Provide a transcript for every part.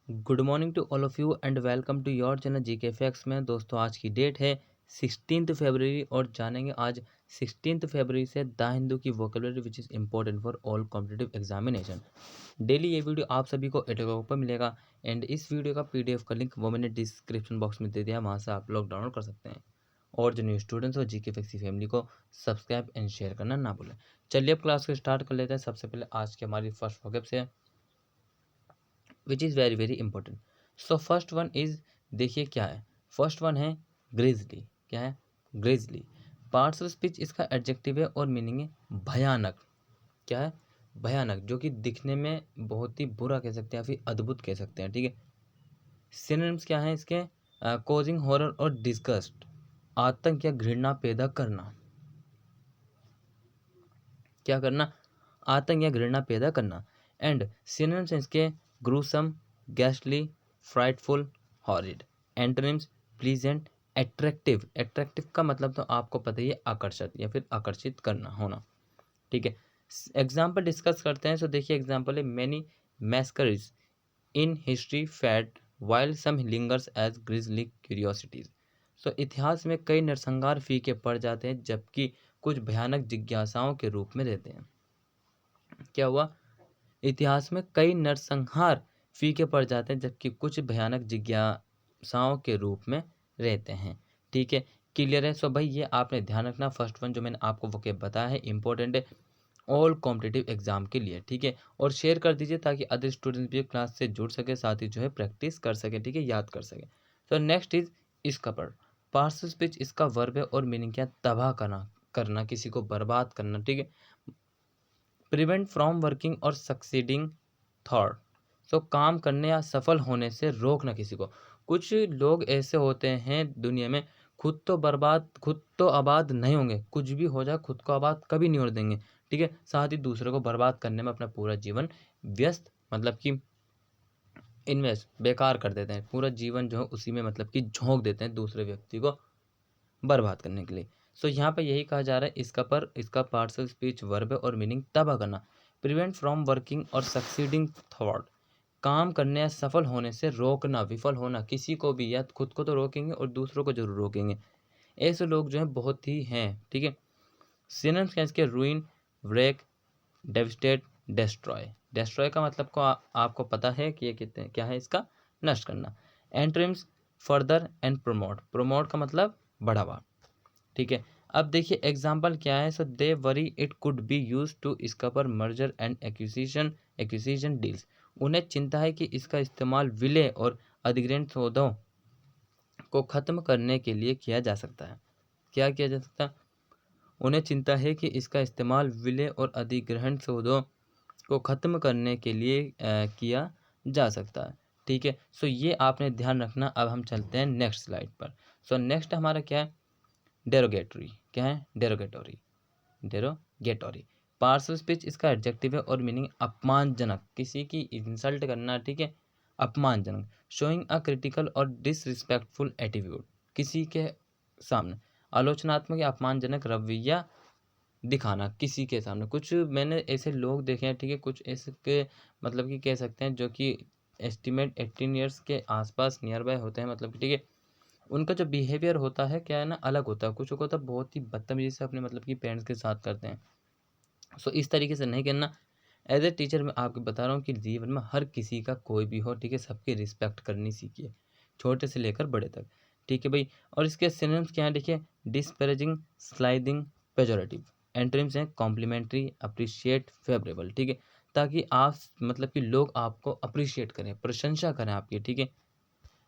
Good morning to all of you and welcome to your channel GK facts में। दोस्तों आज की date है 16 फरवरी और जानेंगे आज 16 फरवरी से द हिंदू की vocabulary which is important for all competitive examination. Daily ये वीडियो आप सभी को एटेगो पर मिलेगा एंड इस वीडियो का पीडीएफ का लिंक वो मैंने डिस्क्रिप्शन बॉक्स में दे दिया, वहाँ से आप लोग डाउनलोड कर सकते हैं। और जो न्यू स्टूडेंट्स हो जीके फैक्ट्स की फैमिली को सब्सक्राइब एंड शेयर करना ना भूलें। चलिए अब क्लास को स्टार्ट कर लेते हैं। सबसे पहले आज की हमारी फर्स्ट वोकैब से which is very very important. So first one is, देखिए क्या है। फर्स्ट वन है ग्रिजली। क्या है? ग्रिजली। पार्ट्स ऑफ स्पीच इसका एडजेक्टिव है और मीनिंग है भयानक। क्या है? भयानक, जो कि दिखने में बहुत ही बुरा कह सकते हैं या फिर अद्भुत कह सकते हैं। ठीक है। सिनोनिम्स क्या है इसके? कॉजिंग हॉरर और डिस्गस्ट, आतंक या घृणा पैदा करना। क्या करना? आतंक या घृणा पैदा करना। एंड सिनोनिम्स इसके gruesome, ghastly, frightful, horrid. Antonyms pleasant, attractive. Attractive का मतलब तो आपको पता ही है, आकर्षक या फिर आकर्षित करना, होना। ठीक है। एग्जाम्पल डिस्कस करते हैं। सो देखिए एग्जाम्पल है many massacres in history fade while some linger as grisly curiosities. So इतिहास में कई नरसंहार फीके पड़ जाते हैं जबकि कुछ भयानक जिज्ञासाओं के रूप में रहते हैं। क्या हुआ? इतिहास में कई नरसंहार फीके पड़ जाते हैं जबकि कुछ भयानक जिज्ञासाओं के रूप में रहते हैं। ठीक है। क्लियर है? सो भाई ये आपने ध्यान रखना। फर्स्ट वन जो मैंने आपको वो के बताया है इंपॉर्टेंट है ऑल कॉम्पिटिटिव एग्जाम के लिए। ठीक है। और शेयर कर दीजिए ताकि अदर स्टूडेंट्स भी क्लास से जुड़ सके, साथ ही जो है प्रैक्टिस कर सके। ठीक है, याद कर सके। सो नेक्स्ट इज इसका पर पार्सल स्पीच इसका वर्ब है और मीनिंग क्या? तबाह करना, करना किसी को बर्बाद करना। ठीक है। प्रिवेंट फ्रॉम वर्किंग और सक्सीडिंग थॉट। सो काम करने या सफल होने से रोकना किसी को। कुछ लोग ऐसे होते हैं दुनिया में, खुद तो आबाद नहीं होंगे, कुछ भी हो जाए खुद को आबाद कभी नहीं होने देंगे। ठीक है। साथ ही दूसरे को बर्बाद करने में अपना पूरा जीवन व्यस्त, मतलब कि इन्वेस्ट, बेकार कर देते हैं। पूरा जीवन जो है उसी में मतलब कि झोंक देते हैं दूसरे व्यक्ति को बर्बाद करने के लिए। सो यहाँ पे यही कहा जा रहा है इसका पार्सल स्पीच वर्ब है और मीनिंग तबाह करना। प्रिवेंट फ्रॉम वर्किंग और सक्सीडिंग थॉट, काम करने या सफल होने से रोकना, विफल होना किसी को भी, या खुद को तो रोकेंगे और दूसरों को जरूर रोकेंगे। ऐसे लोग जो हैं बहुत ही हैं। ठीक है। सिनोनिम्स क्या इसके? रूइन, व्रेक, डेविस्टेट, डेस्ट्रॉय। डेस्ट्रॉय का मतलब को आपको पता है कि ये कितने क्या है इसका? नष्ट करना। एंट्रिम्स फर्दर एंड प्रोमोट। प्रोमोट का मतलब बढ़ावा। ठीक है। अब देखिए एग्जाम्पल क्या है। So they worry it could be used to scupper merger and acquisition deals. उन्हें चिंता है कि इसका इस्तेमाल विलय और अधिग्रहण सौदों को खत्म करने के लिए किया जा सकता है। क्या किया जा सकता है? उन्हें चिंता है कि इसका इस्तेमाल विलय और अधिग्रहण सौदों को खत्म करने के लिए किया जा सकता है। ठीक है। सो ये आपने ध्यान रखना। अब हम चलते हैं नेक्स्ट स्लाइड पर। सो नेक्स्ट हमारा क्या है? डेरोगेटरी। क्या है? डेरोगेटोरी। डेरोगेटोरी। पार्सल स्पीच इसका एडजेक्टिव है और मीनिंग अपमानजनक, किसी की इंसल्ट करना। ठीक है। अपमानजनक। शोइंग अ क्रिटिकल और डिसरिस्पेक्टफुल एटीट्यूड, किसी के सामने आलोचनात्मक या अपमानजनक रवैया दिखाना किसी के सामने। कुछ मैंने ऐसे लोग देखे हैं। ठीक है। कुछ ऐसे के मतलब कि कह सकते हैं जो कि एस्टिमेट 18 ईयर्स के आसपास नियर बाय होते हैं, मतलब कि ठीक है। उनका जो बिहेवियर होता है क्या है ना, अलग होता है। कुछ को तो बहुत ही बदतमीजी से अपने मतलब कि पेरेंट्स के साथ करते हैं। सो इस तरीके से नहीं करना। एज ए टीचर मैं आपको बता रहा हूँ कि जीवन में हर किसी का कोई भी हो, ठीक है, सबकी रिस्पेक्ट करनी सीखिए, छोटे से लेकर बड़े तक। ठीक है भाई। और इसके सिनोनिम्स क्या है? देखिए डिस्पैरेजिंग, स्लाइडिंग, पेजोरेटिव। एंटोनिम्स हैं कॉम्प्लीमेंट्री, अप्रिशिएट, फेवरेबल। ठीक है। ताकि आप मतलब कि लोग आपको अप्रिशिएट करें, प्रशंसा करें आपकी। ठीक है।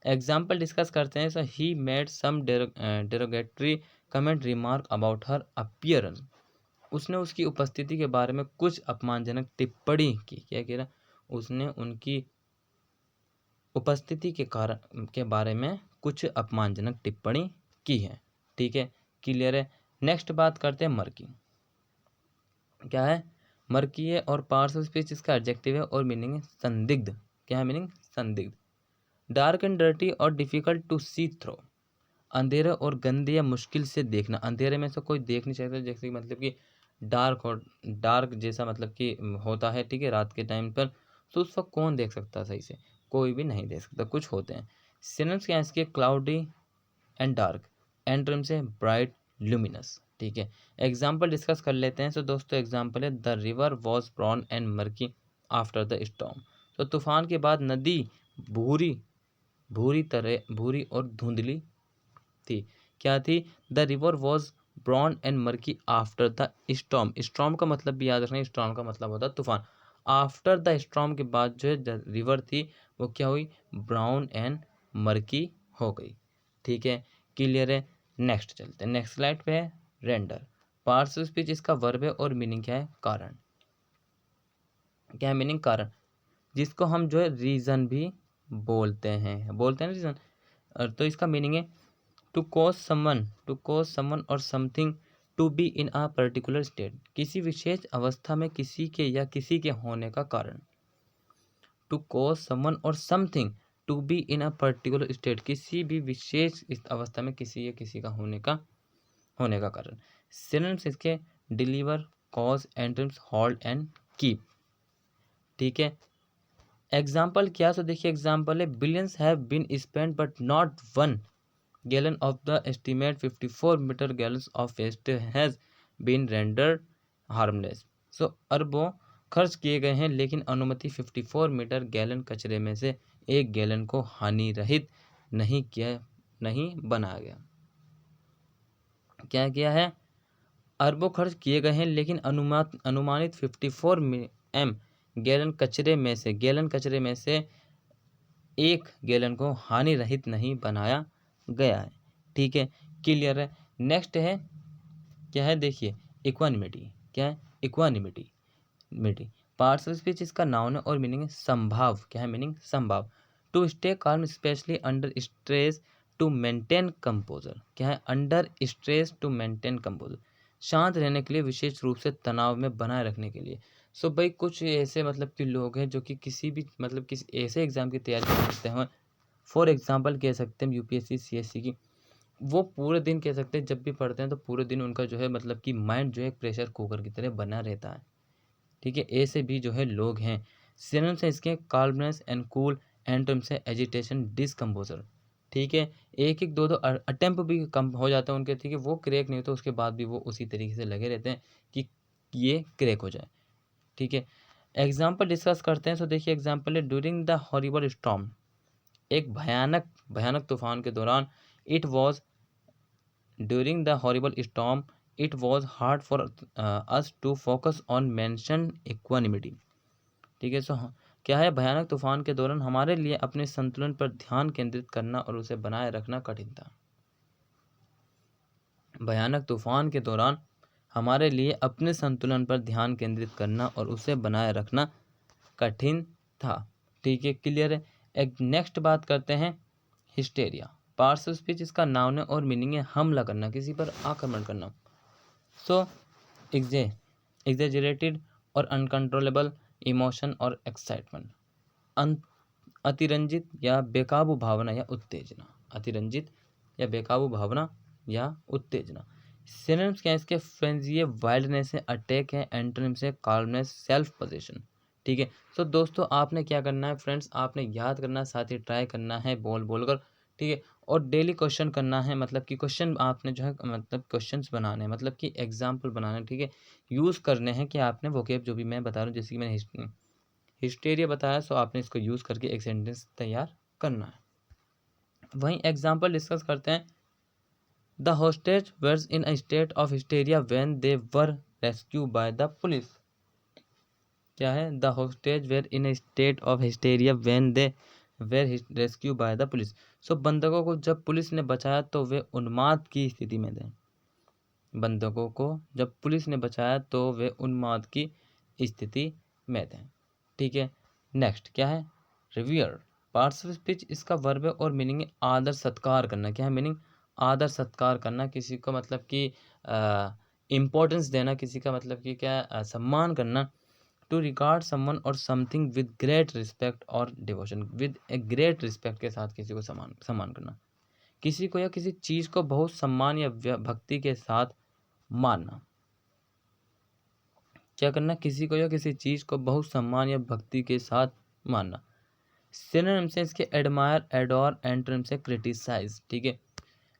एग्जाम्पल डिस्कस करते हैं। So he made some derogatory comment remark about her appearance. उसने उसकी उपस्थिति के बारे में कुछ अपमानजनक टिप्पणी की। क्या कह रहा? उसने उनकी उपस्थिति के कारण के बारे में कुछ अपमानजनक टिप्पणी की है। ठीक है। क्लियर है? नेक्स्ट बात करते हैं मर्की। क्या है? मर्की है और पार्सल स्पीच इसका एडजेक्टिव है और मीनिंग है संदिग्ध। क्या है मीनिंग? संदिग्ध। डार्क एंड डर्टी और डिफिकल्ट टू सी थ्रो, अंधेरे और गंदे या मुश्किल से देखना। अंधेरे में से कोई देख नहीं सकता, जैसे कि मतलब कि डार्क और डार्क जैसा मतलब कि होता है। ठीक है। रात के टाइम पर तो उस वक्त कौन देख सकता है सही से? कोई भी नहीं दे सकता, कुछ होते हैं। सिनोनिम्स क्या है इसके? क्लाउडी एंड डार्क, एंटोनिम से ब्राइट ल्यूमिनस। ठीक है, एग्जाम्पल डिस्कस कर लेते हैं। तो दोस्तों एग्जाम्पल है the river was brown and murky after the storm. तो तूफान के बाद नदी भूरी भूरी और धुंधली थी। क्या थी? The river was brown and murky after the storm. Storm का मतलब भी याद रखना, स्टॉर्म का मतलब होता है तूफान। आफ्टर द स्टॉर्म के बाद जो है रिवर थी वो क्या हुई? ब्राउन एंड मर्की हो गई। ठीक है, क्लियर है। नेक्स्ट चलते हैं, नेक्स्ट स्लाइड पे है रेंडर। पार्ट्स ऑफ स्पीच इसका वर्ब है और मीनिंग क्या है? कारण। क्या है मीनिंग? कारण, जिसको हम जो है रीजन भी बोलते हैं रीजन। तो इसका मीनिंग है to cause someone or something to be in a particular state, किसी विशेष अवस्था में किसी के या किसी के होने का कारण। To cause someone or something to be in a particular state, किसी भी विशेष इस अवस्था में किसी या किसी का होने का कारण। सिनोनिम्स इसके deliver, cause, antonyms hold and keep. ठीक है, एग्जाम्पल क्या? तो देखिए एग्जाम्पल है billions have been spent but not one gallon of the estimate 54 meter gallons of waste has been rendered harmless। So अरबों खर्च किए गए हैं लेकिन अनुमति 54 मीटर गैलन कचरे में से 1 गैलन को हानि रहित नहीं बनाया गया। क्या किया है? अरबों खर्च किए गए हैं लेकिन अनुमानित 54 एम गैलन कचरे में से 1 गैलन को हानि रहित नहीं बनाया गया है। ठीक है, क्लियर है। नेक्स्ट है क्या है? देखिए इक्वानिमिटी। क्या है? इक्वानिमिटी पार्ट्स ऑफ स्पीच इसका नाउन है और मीनिंग है संभाव। क्या है मीनिंग? संभाव। To stay calm especially under stress to maintain composure. क्या है? Under stress to maintain composure, शांत रहने के लिए, विशेष रूप से तनाव में बनाए रखने के लिए। सो भाई कुछ ऐसे मतलब कि लोग हैं जो कि किसी भी मतलब किसी ऐसे एग्जाम की तैयारी कर सकते हैं। फॉर एग्जाम्पल कह सकते हैं यूपीएससी सीएससी की, वो पूरे दिन कह सकते हैं जब भी पढ़ते हैं तो पूरे दिन उनका जो है मतलब कि माइंड जो है प्रेशर कुकर की तरह बना रहता है। ठीक है, ऐसे भी जो है लोग हैं। सिनोनिम्स है इसके काल्मनेस एंड कूल, एंटोनिम्स से एजिटेशन, डिसकम्पोजर। ठीक है, एक एक दो अटेम्प्ट भी कम हो जाते हैं उनके। ठीक है, वो क्रैक नहीं होता उसके बाद भी वो उसी तरीके से लगे रहते हैं कि ये क्रैक हो जाए। ठीक है, एग्जाम्पल डिस्कस करते हैं। तो देखिए एग्जाम्पल है ड्यूरिंग द हॉरिबल स्टॉर्म, एक भयानक तूफान के दौरान। It was during the horrible storm it was hard for us to focus on mention equanimity. ठीक है, सो क्या है? भयानक तूफान के दौरान हमारे लिए अपने संतुलन पर ध्यान केंद्रित करना और उसे बनाए रखना कठिन था। भयानक तूफान के दौरान हमारे लिए अपने संतुलन पर ध्यान केंद्रित करना और उसे बनाए रखना कठिन था। ठीक है, क्लियर है। एक नेक्स्ट बात करते हैं हिस्टेरिया। पार्ट्स ऑफ स्पीच इसका नाउन है और मीनिंग है हमला करना, किसी पर आक्रमण करना। सो एग्जेजरेटेड और अनकंट्रोलेबल इमोशन और एक्साइटमेंट, अतिरंजित या बेकाबू भावना या उत्तेजना। अतिरंजित या बेकाबू भावना या उत्तेजना। सिनोनिम्स क्या है इसके? फ्रेंजी है, वाइल्डनेस है, अटैक है, एंटोनिम से काल्मनेस, सेल्फ पोजेशन। ठीक है, तो दोस्तों आपने क्या करना है फ्रेंड्स? आपने याद करना है, साथ ही ट्राई करना है बोल कर। ठीक है, और डेली क्वेश्चन करना है, मतलब कि क्वेश्चन आपने जो है मतलब क्वेश्चंस बनाने हैं, मतलब कि एग्जाम्पल बनाने हैं। ठीक है, यूज़ करने हैं कि आपने वोकेब जो भी मैं बता रहा हूँ, जैसे कि मैंने हिस्टेरिया बताया, सो आपने इसको यूज़ करके एक सेंटेंस तैयार करना है। वहीं एग्जाम्पल डिस्कस करते हैं। The hostage were in a state of hysteria when they were rescue by the police. क्या है? The hostage were in a state of hysteria when they were rescue by the police. So बंधकों को जब police ने बचाया तो वे उन्माद की स्थिति में थे। बंधकों को जब पुलिस ने बचाया तो वे उन्माद की स्थिति में थे। ठीक है, नेक्स्ट क्या है? रिवियर। पार्ट्स ऑफ स्पीच इसका वर्ब है और मीनिंग है आदर सत्कार करना। क्या है मीनिंग? आदर सत्कार करना, किसी को मतलब कि इम्पोर्टेंस देना, किसी का मतलब कि क्या सम्मान करना। To regard someone or something with great respect और devotion, with a great respect के साथ किसी को सम्मान करना। किसी को या किसी चीज़ को बहुत सम्मान या भक्ति के साथ मानना। क्या करना? किसी को या किसी चीज़ को बहुत सम्मान या भक्ति के साथ मानना। सिनोनिम्स है इसके एडमायर, एडोर, एंटोनिम्स से क्रिटिसाइज। ठीक है,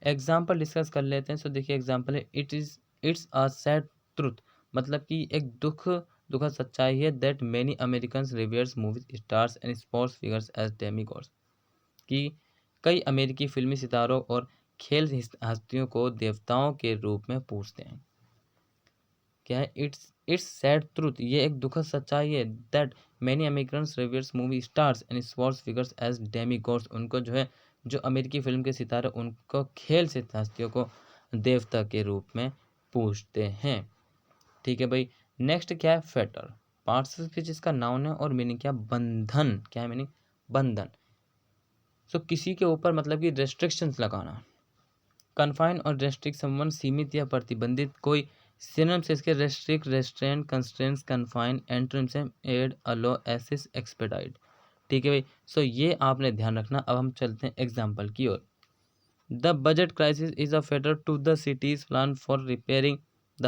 एग्जाम्पल डिस्कस कर लेते हैं। सो देखिए एग्जाम्पल है इट्स अ सैड ट्रुथ, मतलब कि एक दुखद सच्चाई है that many American reveres movie stars and sports figures as demigods, कि कई अमेरिकी फिल्मी सितारों और खेल हस्तियों को देवताओं के रूप में पूजते हैं। क्या है, इट्स सैड ट्रूथ, ये एक दुखद सच्चाई है that many American reveres movie stars and sports figures as demigods, उनको जो है जो अमेरिकी फिल्म के सितारे उनको खेल से हस्तियों को देवता के रूप में पूजते हैं। ठीक है भाई, नेक्स्ट क्या है, फेटर, पार्टिसिपल इसका नाउन है और मीनिंग क्या, बंधन। क्या है मीनिंग, बंधन। सो किसी के ऊपर मतलब कि रेस्ट्रिक्शंस लगाना, कन्फाइन और रेस्ट्रिक्ट समवन, सीमित या प्रतिबंधित कोई। सिनोनिम्स से इसके restrict, restaurant, constraints, confine, antonyms से एड, अलो, एसिस, एक्सपेडाइट। ठीक है भाई, सो ये आपने ध्यान रखना। अब हम चलते हैं एग्जाम्पल की ओर। The budget crisis is a fetter to the city's plan for repairing the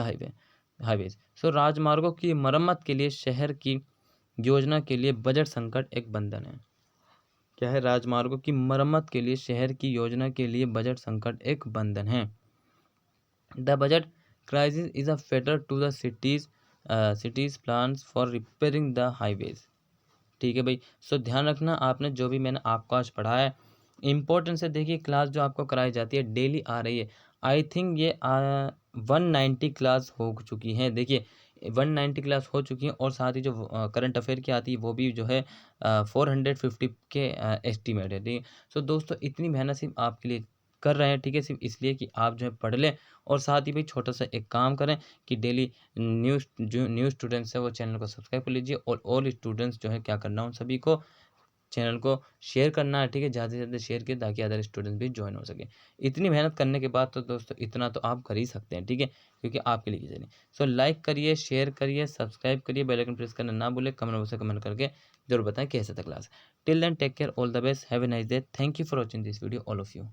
highways. So राजमार्गों की मरम्मत के लिए शहर की योजना के लिए बजट संकट एक बंधन है। क्या है, राजमार्गों की मरम्मत के लिए शहर की योजना के लिए बजट संकट एक बंधन है। The budget crisis is a fetter to the city's plans for repairing the highways. ठीक है भाई, सो ध्यान रखना आपने जो भी मैंने आपको आज पढ़ाया है इम्पोर्टेंस है। देखिए क्लास जो आपको कराई जाती है डेली आ रही है, आई थिंक ये 190 क्लास हो चुकी हैं। देखिए 190 क्लास हो चुकी हैं और साथ ही जो करंट अफेयर की आती है वो भी जो है 450 के एस्टीमेट है। ठीक है, सो दोस्तों इतनी मेहनत सिर्फ आपके लिए कर रहे हैं, ठीक है, सिर्फ इसलिए कि आप जो है पढ़ लें। और साथ ही भाई छोटा सा एक काम करें कि डेली जो न्यू स्टूडेंट्स है वो चैनल को सब्सक्राइब कर लीजिए, और ऑल स्टूडेंट्स जो है क्या करना है उन सभी को चैनल को शेयर करना है। ठीक है, ज़्यादा से ज़्यादा शेयर किए ताकि अदर स्टूडेंट्स भी ज्वाइन हो सके। इतनी मेहनत करने के बाद तो दोस्तों इतना तो आप कर ही सकते हैं। ठीक है, क्योंकि आपके लिए चलिए, सो लाइक करिए, शेयर करिए, सब्सक्राइब करिए, बेल आइकन प्रेस करना ना भूले, कमेंट बॉक्स में कमेंट करके जरूर बताएं कैसा था class. Till then take care, all the best, have a nice day, thank you for watching this video all of you.